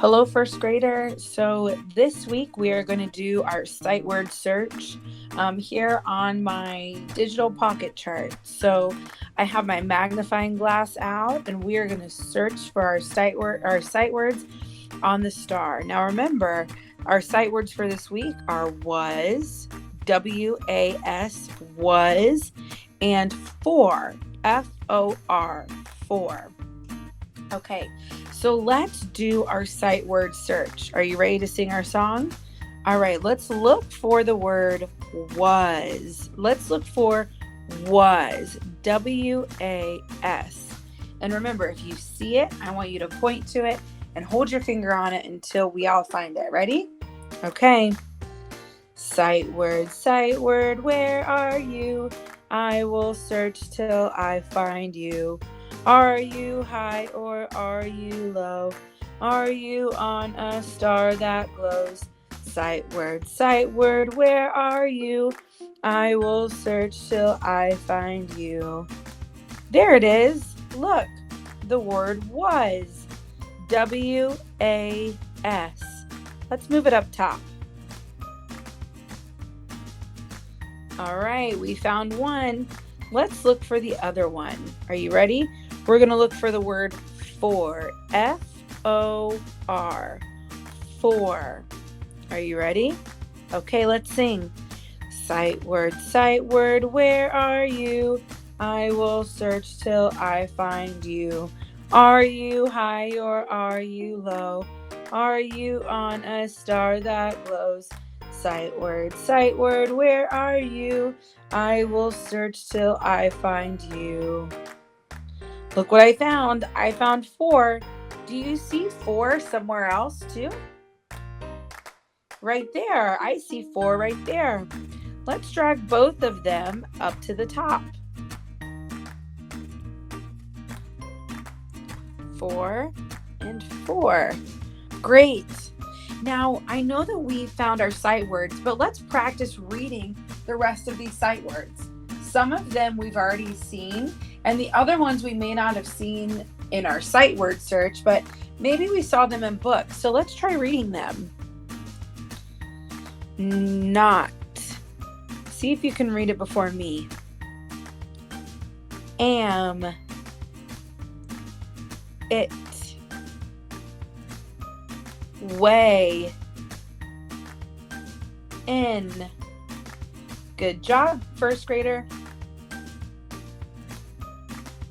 Hello, first grader. So this week we are going to do our sight word search here on my digital pocket chart. So I have my magnifying glass out, and we are going to search for our sight words on the star. Now remember, our sight words for this week are was, WAS, was, and for, FOR, for. Okay, so let's do our sight word search. Are you ready to sing our song? All right, let's look for the word was. Let's look for was, WAS. And remember, if you see it, I want you to point to it and hold your finger on it until we all find it. Ready? Okay. Sight word, where are you? I will search till I find you. Are you high or are you low? Are you on a star that glows? Sight word, where are you? I will search till I find you. There it is. Look, the word was. WAS. Let's move it up top. All right, we found one. Let's look for the other one. Are you ready? We're going to look for the word for, FOR, for. Are you ready? Okay, let's sing. Sight word, where are you? I will search till I find you. Are you high or are you low? Are you on a star that glows? Sight word, where are you? I will search till I find you. Look what I found. I found for. Do you see for somewhere else too? Right there. I see for right there. Let's drag both of them up to the top. For and for. Great. Now, I know that we found our sight words, but let's practice reading the rest of these sight words. Some of them we've already seen, and the other ones we may not have seen in our sight word search, but maybe we saw them in books. So let's try reading them. Not. See if you can read it before me. Am. It. Way. In. Good job, first grader.